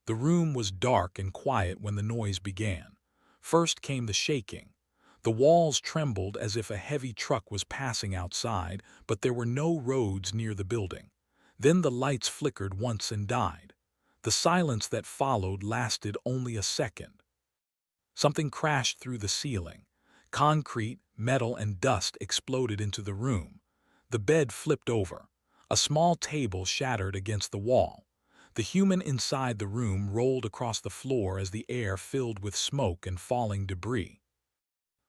The room was dark and quiet when the noise began. First came the shaking. The walls trembled as if a heavy truck was passing outside, but there were no roads near the building. Then the lights flickered once and died. The silence that followed lasted only a second. Something crashed through the ceiling. Concrete, metal, and dust exploded into the room. The bed flipped over. A small table shattered against the wall. The human inside the room rolled across the floor as the air filled with smoke and falling debris.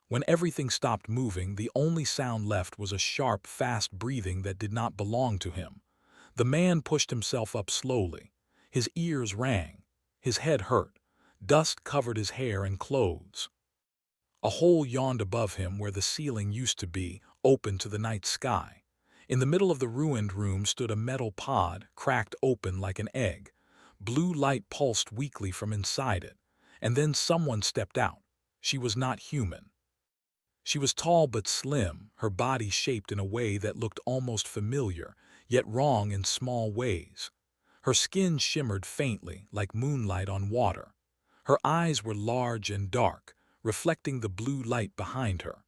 When everything stopped moving, the only sound left was a sharp, fast breathing that did not belong to him. The man pushed himself up slowly. His ears rang. His head hurt. Dust covered his hair and clothes. A hole yawned above him where the ceiling used to be, open to the night sky. In the middle of the ruined room stood a metal pod, cracked open like an egg. Blue light pulsed weakly from inside it. And then someone stepped out. She was not human. She was tall but slim, her body shaped in a way that looked almost familiar, yet wrong in small ways. Her skin shimmered faintly, like moonlight on water. Her eyes were large and dark, reflecting the blue light behind her.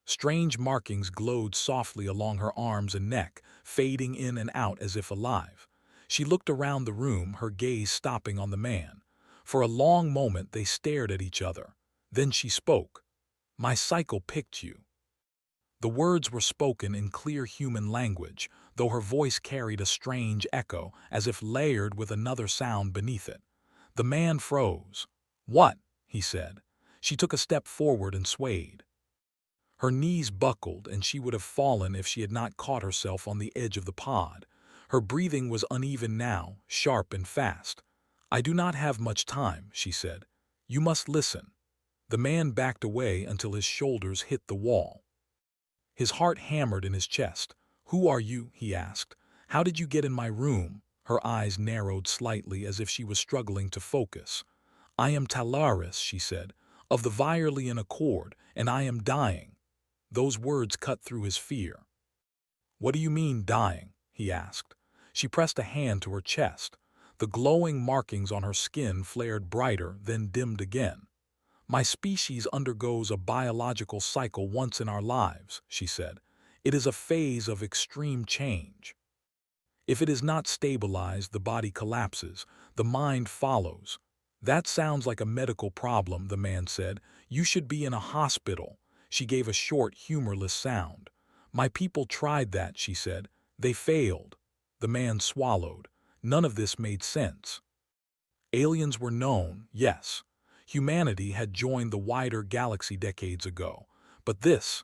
Strange markings glowed softly along her arms and neck, fading in and out as if alive. She looked around the room, her gaze stopping on the man. For a long moment they stared at each other. Then she spoke. "My cycle picked you." The words were spoken in clear human language, though her voice carried a strange echo, as if layered with another sound beneath it. The man froze. "What?" he said. She took a step forward and swayed. Her knees buckled, and she would have fallen if she had not caught herself on the edge of the pod. Her breathing was uneven now, sharp and fast. "I do not have much time," she said. "You must listen." The man backed away until his shoulders hit the wall. His heart hammered in his chest. "Who are you?" he asked. "How did you get in my room?" Her eyes narrowed slightly as if she was struggling to focus. "I am Talaris," she said, "of the Virelian Accord, and I am dying." Those words cut through his fear. "What do you mean, dying?" he asked. She pressed a hand to her chest. The glowing markings on her skin flared brighter, then dimmed again. "My species undergoes a biological cycle once in our lives," she said. "It is a phase of extreme change. If it is not stabilized, the body collapses, the mind follows." "That sounds like a medical problem," the man said. "You should be in a hospital." She gave a short, humorless sound. "My people tried that," she said. "They failed." The man swallowed. None of this made sense. Aliens were known, yes. Humanity had joined the wider galaxy decades ago. But this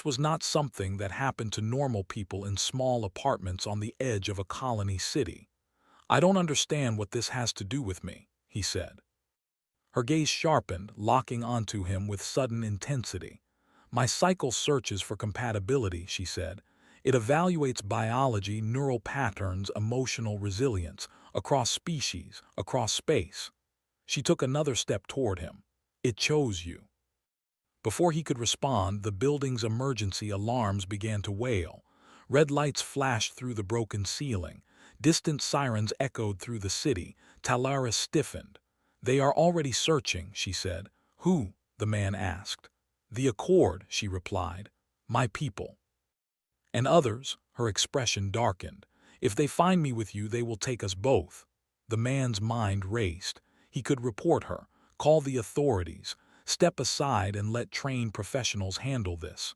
was not something that happened to normal people in small apartments on the edge of a colony city. "I don't understand what this has to do with me," he said. Her gaze sharpened, locking onto him with sudden intensity. "My cycle searches for compatibility," she said. "It evaluates biology, neural patterns, emotional resilience, across species, across space." She took another step toward him. "It chose you." Before he could respond, the building's emergency alarms began to wail. Red lights flashed through the broken ceiling. Distant sirens echoed through the city. Talaris stiffened. "They are already searching," she said. "Who?" the man asked. "The Accord," she replied. "My people." "And others?" Her expression darkened. "If they find me with you, they will take us both." The man's mind raced. He could report her, call the authorities, step aside and let trained professionals handle this.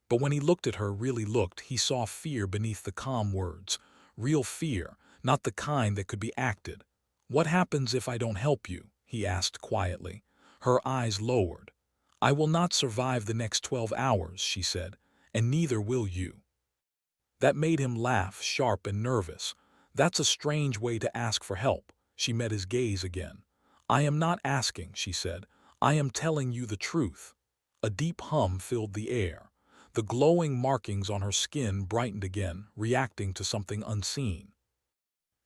But when he looked at her, really looked, he saw fear beneath the calm words. Real fear, not the kind that could be acted. "What happens if I don't help you?" he asked quietly. Her eyes lowered. "I will not survive the next 12 hours," she said, "and neither will you." That made him laugh, sharp and nervous. "That's a strange way to ask for help." She met his gaze again. "I am not asking," she said. "I am telling you the truth." A deep hum filled the air. The glowing markings on her skin brightened again, reacting to something unseen.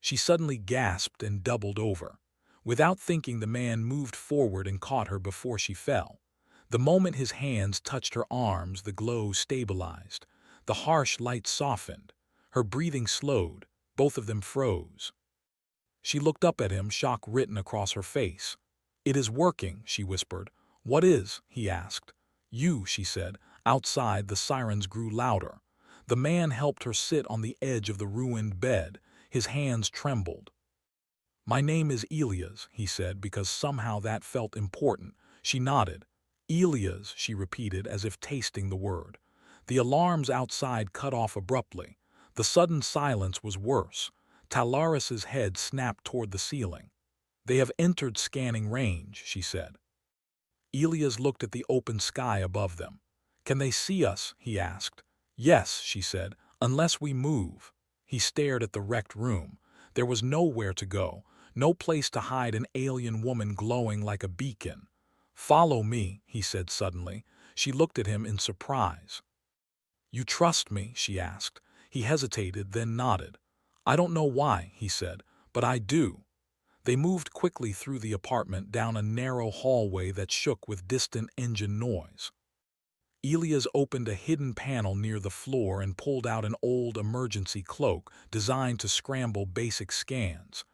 She suddenly gasped and doubled over. Without thinking, the man moved forward and caught her before she fell. The moment his hands touched her arms, the glow stabilized. The harsh light softened. Her breathing slowed. Both of them froze. She looked up at him, shock written across her face. "It is working," she whispered. "What is?" he asked. "You," she said. Outside, the sirens grew louder. The man helped her sit on the edge of the ruined bed. His hands trembled. "My name is Elias," he said, because somehow that felt important. She nodded. "Elias," she repeated, as if tasting the word. The alarms outside cut off abruptly. The sudden silence was worse. Talaris's head snapped toward the ceiling. "They have entered scanning range," she said. Elias looked at the open sky above them. "Can they see us?" he asked. "Yes," she said, "unless we move." He stared at the wrecked room. There was nowhere to go, no place to hide an alien woman glowing like a beacon. "Follow me," he said suddenly. She looked at him in surprise. "You trust me?" she asked. He hesitated, then nodded. "I don't know why," he said, "but I do." They moved quickly through the apartment, down a narrow hallway that shook with distant engine noise. Elias opened a hidden panel near the floor and pulled out an old emergency cloak designed to scramble basic scans.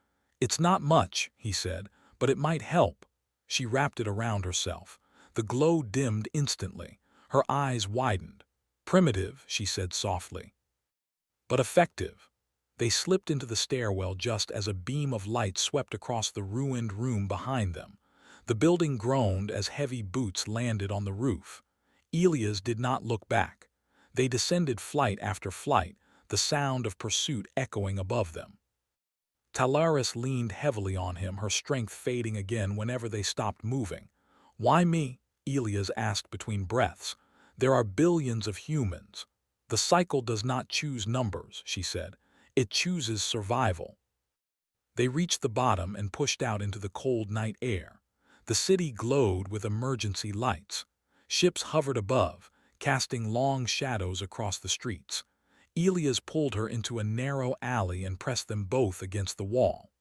"It's not much," he said, "but it might help." She wrapped it around herself. The glow dimmed instantly. Her eyes widened. "Primitive," she said softly, "but effective." They slipped into the stairwell just as a beam of light swept across the ruined room behind them. The building groaned as heavy boots landed on the roof. Elias did not look back. They descended flight after flight, the sound of pursuit echoing above them. Talaris leaned heavily on him, her strength fading again whenever they stopped moving. "Why me?" Elias asked between breaths. "There are billions of humans." "The cycle does not choose numbers," she said. "It chooses survival." They reached the bottom and pushed out into the cold night air. The city glowed with emergency lights. Ships hovered above, casting long shadows across the streets. Elias pulled her into a narrow alley and pressed them both against the wall.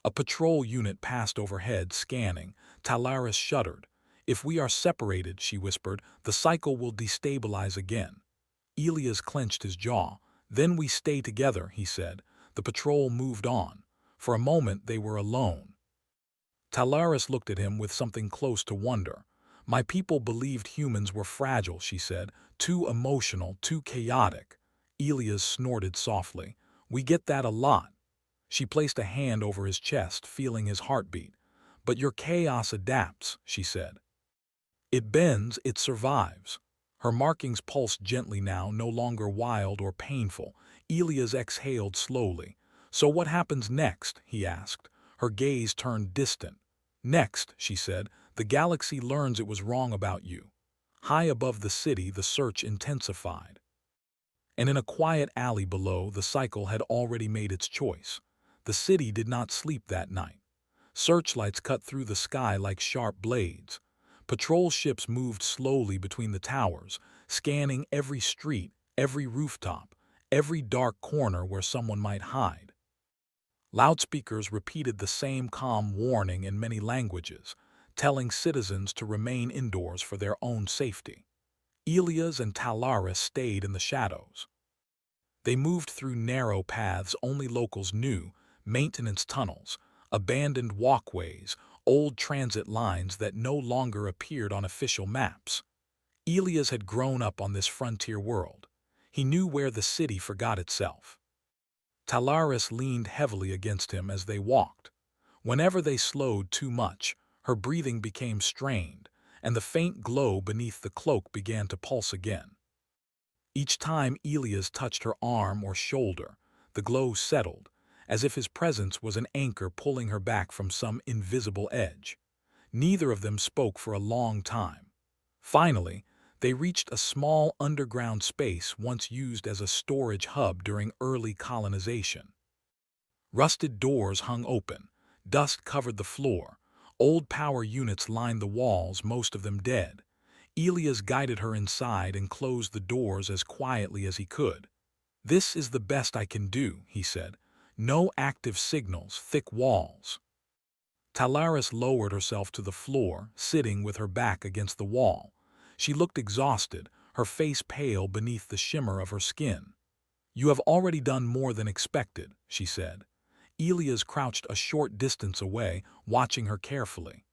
A patrol unit passed overhead, scanning. Talaris shuddered. "If we are separated," she whispered, "the cycle will destabilize again." Elias clenched his jaw. "Then we stay together," he said. The patrol moved on. For a moment they were alone. Talaris looked at him with something close to wonder. "My people believed humans were fragile," she said. "Too emotional, too chaotic." Elias snorted softly. "We get that a lot." She placed a hand over his chest, feeling his heartbeat. "But your chaos adapts," she said. "It bends, it survives." Her markings pulsed gently now, no longer wild or painful. Elias exhaled slowly. "So what happens next?" he asked. Her gaze turned distant. "Next," she said, "the galaxy learns it was wrong about you." High above the city, the search intensified. And in a quiet alley below, the cycle had already made its choice. The city did not sleep that night. Searchlights cut through the sky like sharp blades. Patrol ships moved slowly between the towers, scanning every street, every rooftop, every dark corner where someone might hide. Loudspeakers repeated the same calm warning in many languages, telling citizens to remain indoors for their own safety. Elias and Talaris stayed in the shadows. They moved through narrow paths only locals knew, maintenance tunnels, abandoned walkways, old transit lines that no longer appeared on official maps. Elias had grown up on this frontier world. He knew where the city forgot itself. Talaris leaned heavily against him as they walked. Whenever they slowed too much, her breathing became strained, and the faint glow beneath the cloak began to pulse again. Each time Elias touched her arm or shoulder, the glow settled, as if his presence was an anchor pulling her back from some invisible edge. Neither of them spoke for a long time. Finally, they reached a small underground space once used as a storage hub during early colonization. Rusted doors hung open, dust covered the floor, old power units lined the walls, most of them dead. Elias guided her inside and closed the doors as quietly as he could. "This is the best I can do," he said. "No active signals, thick walls." Talaris lowered herself to the floor, sitting with her back against the wall. She looked exhausted, her face pale beneath the shimmer of her skin. "You have already done more than expected," she said. Elias crouched a short distance away, watching her carefully.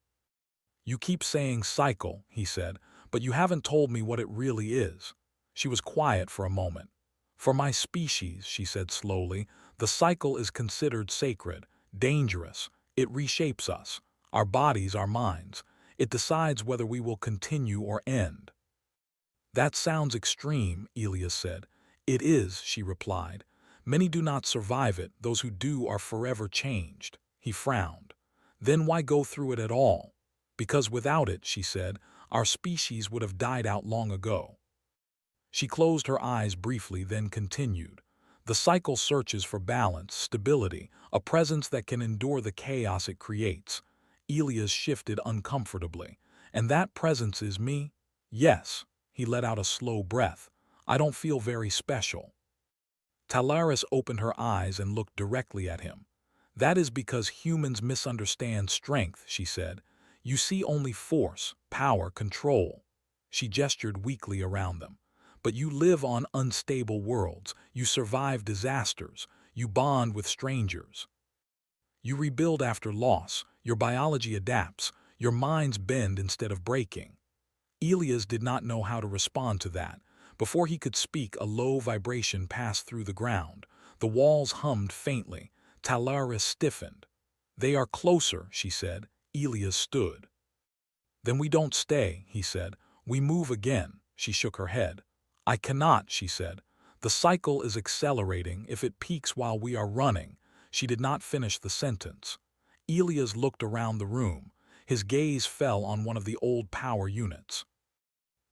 "You keep saying cycle," he said, "but you haven't told me what it really is." She was quiet for a moment. "For my species," she said slowly, "the cycle is considered sacred, dangerous. It reshapes us, our bodies, our minds. It decides whether we will continue or end." "That sounds extreme," Elias said. "It is," she replied. "Many do not survive it. Those who do are forever changed." He frowned. "Then why go through it at all?" "Because without it," she said, "our species would have died out long ago." She closed her eyes briefly, then continued. "The cycle searches for balance, stability, a presence that can endure the chaos it creates." Elias shifted uncomfortably. "And that presence is me?" "Yes." He let out a slow breath. "I don't feel very special." Talaris opened her eyes and looked directly at him. "That is because humans misunderstand strength," she said. "You see only force, power, control." She gestured weakly around them. "But you live on unstable worlds. You survive disasters. You bond with strangers. You rebuild after loss. Your biology adapts. Your minds bend instead of breaking." Elias did not know how to respond to that. Before he could speak, a low vibration passed through the ground. The walls hummed faintly. Talaris stiffened. "They are closer," she said. Elias stood. "Then we don't stay," he said. "We move again." She shook her head. "I cannot," she said. "The cycle is accelerating if it peaks while we are running." She did not finish the sentence. Elias looked around the room. His gaze fell on one of the old power units.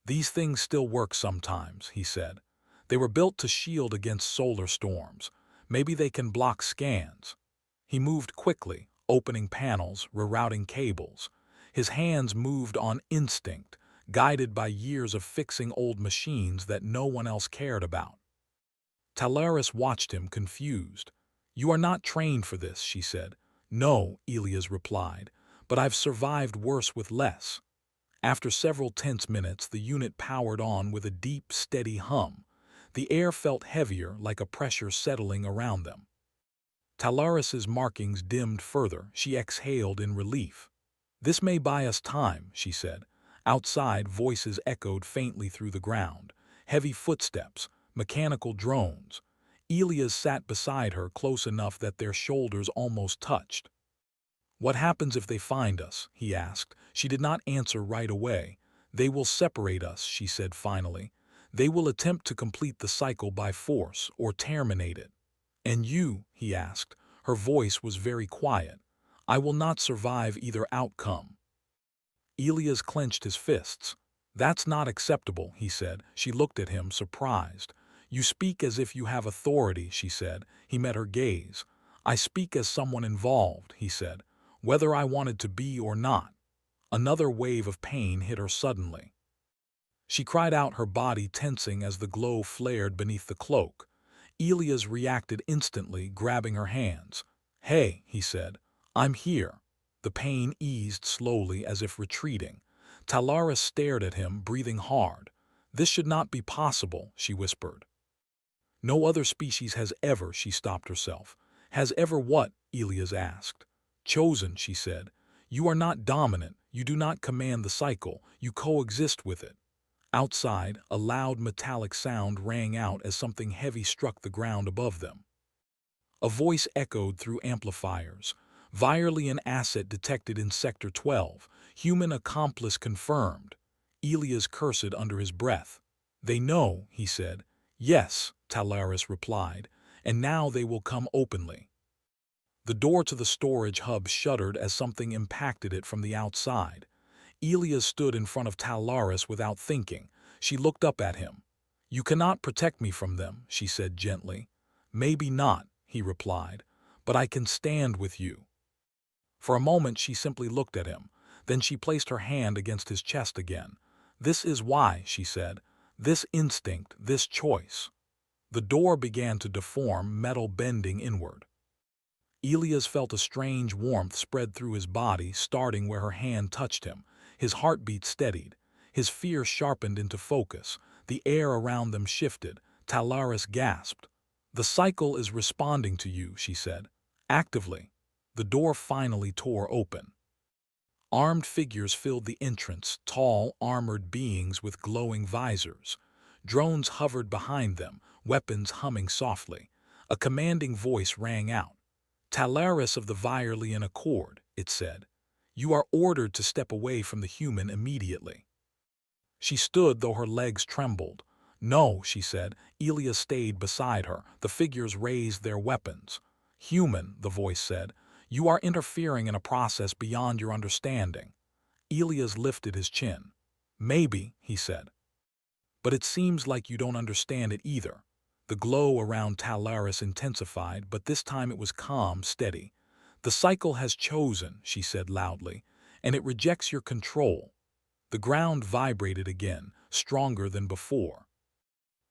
"These things still work sometimes," he said. "They were built to shield against solar storms. Maybe they can block scans." He moved quickly, opening panels, rerouting cables. His hands moved on instinct, guided by years of fixing old machines that no one else cared about. Talaris watched him, confused. "You are not trained for this," she said. "No," Elias replied, "but I've survived worse with less." After several tense minutes, the unit powered on with a deep, steady hum. The air felt heavier, like a pressure settling around them. Talaris's markings dimmed further. She exhaled in relief. "This may buy us time," she said. Outside, voices echoed faintly through the ground. Heavy footsteps, mechanical drones. Elias sat beside her, close enough that their shoulders almost touched. "What happens if they find us?" he asked. She did not answer right away. "They will separate us," she said finally. "They will attempt to complete the cycle by force or terminate it." "And you?" he asked. Her voice was very quiet. "I will not survive either outcome." Elias clenched his fists. "That's not acceptable," he said. She looked at him, surprised. "You speak as if you have authority," she said. He met her gaze. "I speak as someone involved," he said, "whether I wanted to be or not." Another wave of pain hit her suddenly. She cried out, her body tensing as the glow flared beneath the cloak. Elias reacted instantly, grabbing her hands. "Hey," he said, "I'm here." The pain eased slowly, as if retreating. Talaris stared at him, breathing hard. "This should not be possible," she whispered. "No other species has ever," she stopped herself. "Has ever what?" Elias asked. "Chosen," she said. "You are not dominant. You do not command the cycle. You coexist with it." Outside, a loud metallic sound rang out as something heavy struck the ground above them. A voice echoed through amplifiers. "Viralian asset detected in Sector 12. Human accomplice confirmed." Elias cursed under his breath. "They know," he said. "Yes," Talaris replied, "and now they will come openly." The door to the storage hub shuddered as something impacted it from the outside. Elias stood in front of Talaris without thinking. She looked up at him. "You cannot protect me from them," she said gently. "Maybe not," he replied, "but I can stand with you." For a moment she simply looked at him. Then she placed her hand against his chest again. "This is why," she said. "This instinct, this choice." The door began to deform, metal bending inward. Elias felt a strange warmth spread through his body, starting where her hand touched him. His heartbeat steadied. His fear sharpened into focus. The air around them shifted. Talaris gasped. "The cycle is responding to you," she said. Actively, the door finally tore open. Armed figures filled the entrance, tall, armored beings with glowing visors. Drones hovered behind them, weapons humming softly. A commanding voice rang out. "Talaris of the Virelian Accord," it said. "You are ordered to step away from the human immediately." She stood, though her legs trembled. "No," she said. Elia stayed beside her. The figures raised their weapons. "Human," the voice said, "you are interfering in a process beyond your understanding." Elias lifted his chin. "Maybe," he said. "But it seems like you don't understand it either." The glow around Talaris intensified, but this time it was calm, steady. "The cycle has chosen," she said loudly, "and it rejects your control." The ground vibrated again, stronger than before.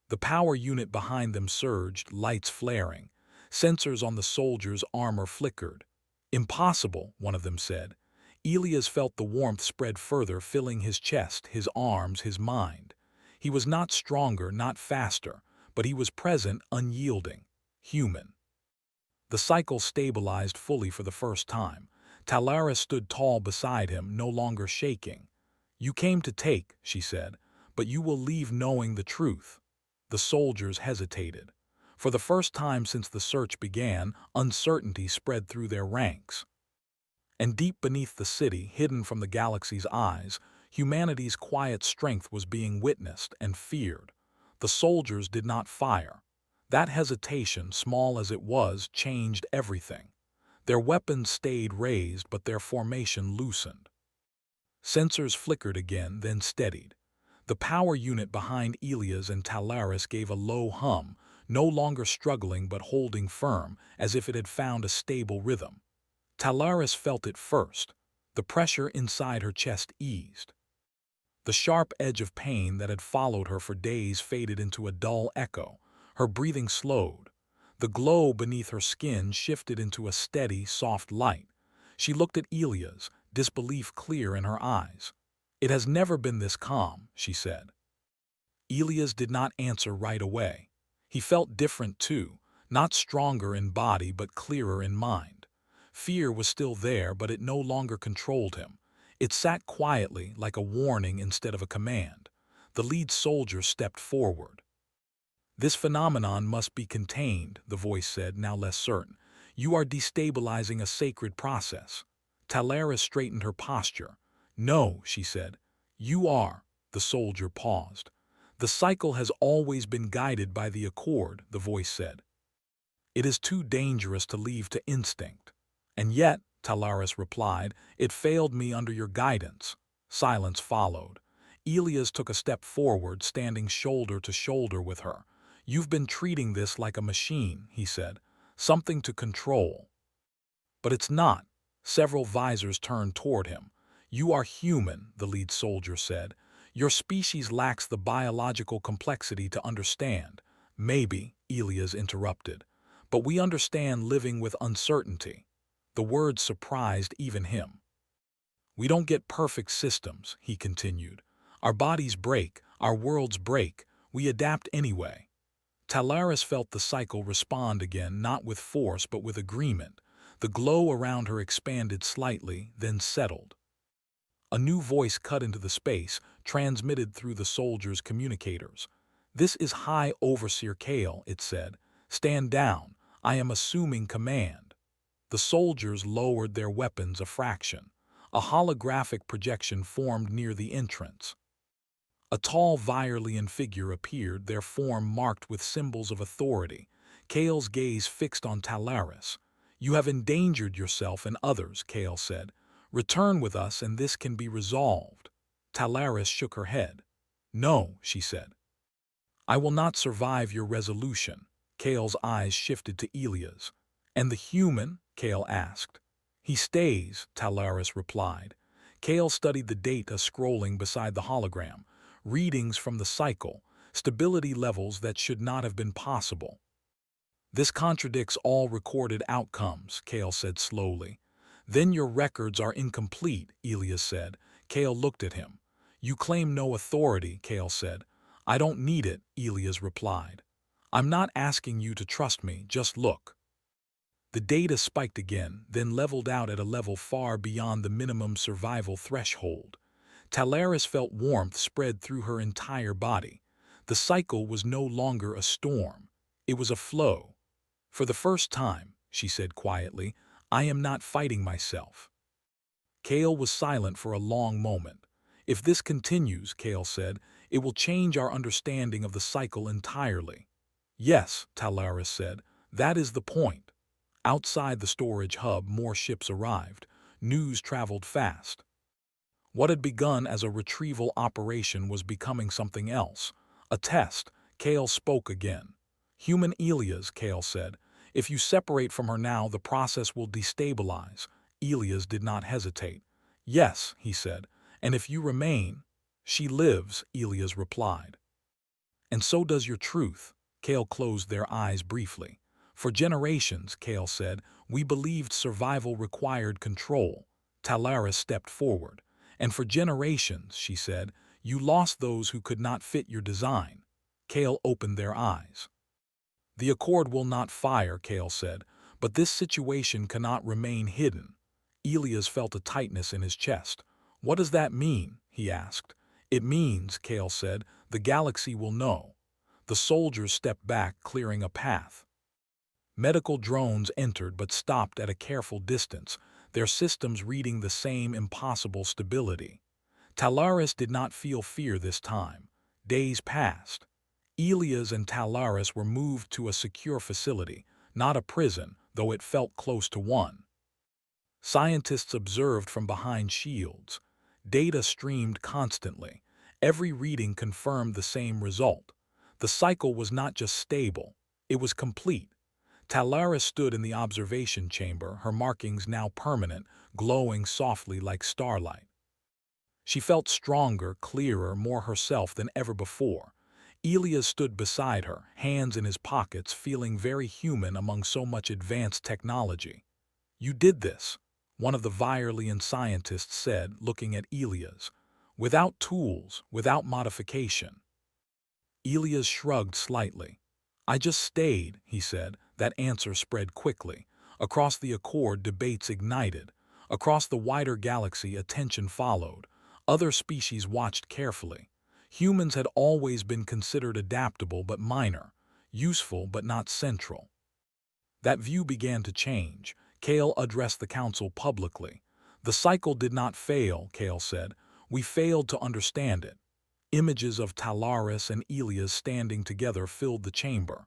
The power unit behind them surged, lights flaring. Sensors on the soldiers' armor flickered. "Impossible," one of them said. Elias felt the warmth spread further, filling his chest, his arms, his mind. He was not stronger, not faster, but he was present, unyielding, human. The cycle stabilized fully for the first time. Talaris stood tall beside him, no longer shaking. "You came to take," she said, "but you will leave knowing the truth." The soldiers hesitated. For the first time since the search began, uncertainty spread through their ranks. And deep beneath the city, hidden from the galaxy's eyes, humanity's quiet strength was being witnessed and feared. The soldiers did not fire. That hesitation, small as it was, changed everything. Their weapons stayed raised, but their formation loosened. Sensors flickered again, then steadied. The power unit behind Elias and Talaris gave a low hum, no longer struggling but holding firm, as if it had found a stable rhythm. Talaris felt it first. The pressure inside her chest eased. The sharp edge of pain that had followed her for days faded into a dull echo. Her breathing slowed. The glow beneath her skin shifted into a steady, soft light. She looked at Elias, disbelief clear in her eyes. "It has never been this calm," she said. Elias did not answer right away. He felt different too, not stronger in body but clearer in mind. Fear was still there, but it no longer controlled him. It sat quietly, like a warning instead of a command. The lead soldier stepped forward. "This phenomenon must be contained," the voice said, now less certain. "You are destabilizing a sacred process." Talaris straightened her posture. "No," she said. "You are." The soldier paused. "The cycle has always been guided by the accord," the voice said. "It is too dangerous to leave to instinct." "And yet," Talaris replied, "it failed me under your guidance." Silence followed. Elias took a step forward, standing shoulder to shoulder with her. "You've been treating this like a machine," he said. "Something to control." "But it's not." Several visors turned toward him. "You are human," the lead soldier said. "Your species lacks the biological complexity to understand." "Maybe," Elias interrupted. "But we understand living with uncertainty." The words surprised even him. "We don't get perfect systems," he continued. "Our bodies break, our worlds break. We adapt anyway." Talaris felt the cycle respond again, not with force but with agreement. The glow around her expanded slightly, then settled. A new voice cut into the space, transmitted through the soldiers' communicators. "This is High Overseer Kale," it said. "Stand down. I am assuming command." The soldiers lowered their weapons a fraction. A holographic projection formed near the entrance. A tall Virelian figure appeared, their form marked with symbols of authority. Kale's gaze fixed on Talaris. "You have endangered yourself and others," Kale said. "Return with us and this can be resolved." Talaris shook her head. "No," she said. "I will not survive your resolution." Kale's eyes shifted to Elias. "And the human?" Kale asked. "He stays," Talaris replied. Kale studied the data scrolling beside the hologram. Readings from the cycle, stability levels that should not have been possible. "This contradicts all recorded outcomes," Kale said slowly. "Then your records are incomplete," Elias said. Kale looked at him. "You claim no authority," Kale said. "I don't need it," Elias replied. "I'm not asking you to trust me, just look." The data spiked again, then leveled out at a level far beyond the minimum survival threshold. Talaris felt warmth spread through her entire body. The cycle was no longer a storm. It was a flow. "For the first time," she said quietly, "I am not fighting myself." Kale was silent for a long moment. "If this continues," Kale said, "it will change our understanding of the cycle entirely." "Yes," Talaris said, "that is the point." Outside the storage hub, more ships arrived. News traveled fast. What had begun as a retrieval operation was becoming something else. A test. Kale spoke again. "Human Elias," Kale said. "If you separate from her now, the process will destabilize." Elias did not hesitate. "Yes," he said, "and if you remain—" "She lives," Elias replied. "And so does your truth." Kale closed their eyes briefly. "For generations," Kale said, "we believed survival required control." Talaris stepped forward. "And for generations," she said, "you lost those who could not fit your design." Kale opened their eyes. "The Accord will not fire," Kale said, "but this situation cannot remain hidden." Elias felt a tightness in his chest. "What does that mean?" he asked. "It means," Kale said, "the galaxy will know." The soldiers stepped back, clearing a path. Medical drones entered but stopped at a careful distance, their systems reading the same impossible stability. Talaris did not feel fear this time. Days passed. Elias and Talaris were moved to a secure facility, not a prison, though it felt close to one. Scientists observed from behind shields. Data streamed constantly. Every reading confirmed the same result. The cycle was not just stable, it was complete. Talaris stood in the observation chamber, her markings now permanent, glowing softly like starlight. She felt stronger, clearer, more herself than ever before. Elias stood beside her, hands in his pockets, feeling very human among so much advanced technology. "You did this," one of the Virelian scientists said, looking at Elias. "Without tools, without modification." Elias shrugged slightly. "I just stayed," he said. That answer spread quickly. Across the Accord, debates ignited. Across the wider galaxy, attention followed. Other species watched carefully. Humans had always been considered adaptable but minor, useful but not central. That view began to change. Kale addressed the council publicly. "The cycle did not fail," Kale said. "We failed to understand it." Images of Talaris and Elias standing together filled the chamber.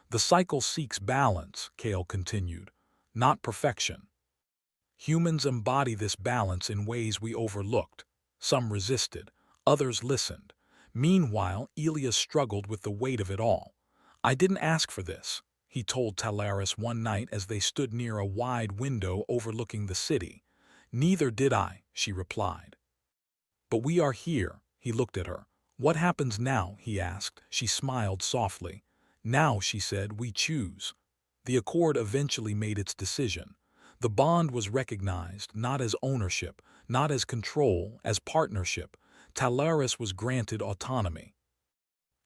"The cycle seeks balance," Kale continued, "not perfection. Humans embody this balance in ways we overlooked. Some resisted, others listened. Meanwhile, Elias struggled with the weight of it all. "I didn't ask for this," he told Talaris one night as they stood near a wide window overlooking the city. "Neither did I," she replied. "But we are here." He looked at her. "What happens now?" he asked. She smiled softly. "Now," she said, "we choose." The Accord eventually made its decision. The bond was recognized, not as ownership, not as control, as partnership. Talaris was granted autonomy.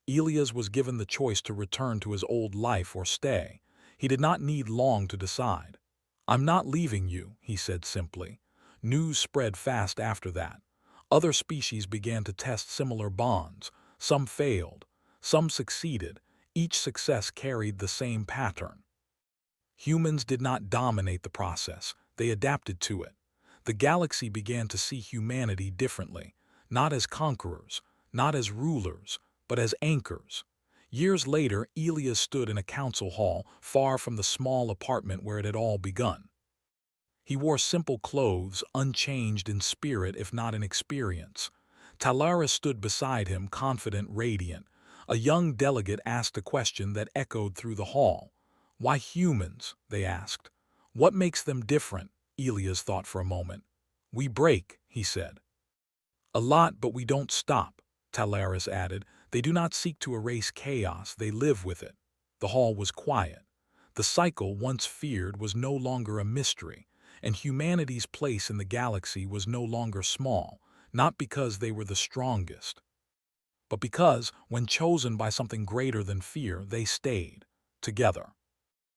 Elias was given the choice to return to his old life or stay. He did not need long to decide. "I'm not leaving you," he said simply. News spread fast after that. Other species began to test similar bonds. Some failed, some succeeded. Each success carried the same pattern. Humans did not dominate the process, they adapted to it. The galaxy began to see humanity differently, not as conquerors, not as rulers, but as anchors. Years later, Elias stood in a council hall, far from the small apartment where it had all begun. He wore simple clothes, unchanged in spirit if not in experience. Talaris stood beside him, confident, radiant. A young delegate asked a question that echoed through the hall. "Why humans?" they asked. "What makes them different?" Elias thought for a moment. "We break," he said. "A lot, but we don't stop," Talaris added. "They do not seek to erase chaos, they live with it." The hall was quiet. The cycle, once feared, was no longer a mystery, and humanity's place in the galaxy was no longer small, not because they were the strongest, but because, when chosen by something greater than fear, they stayed together.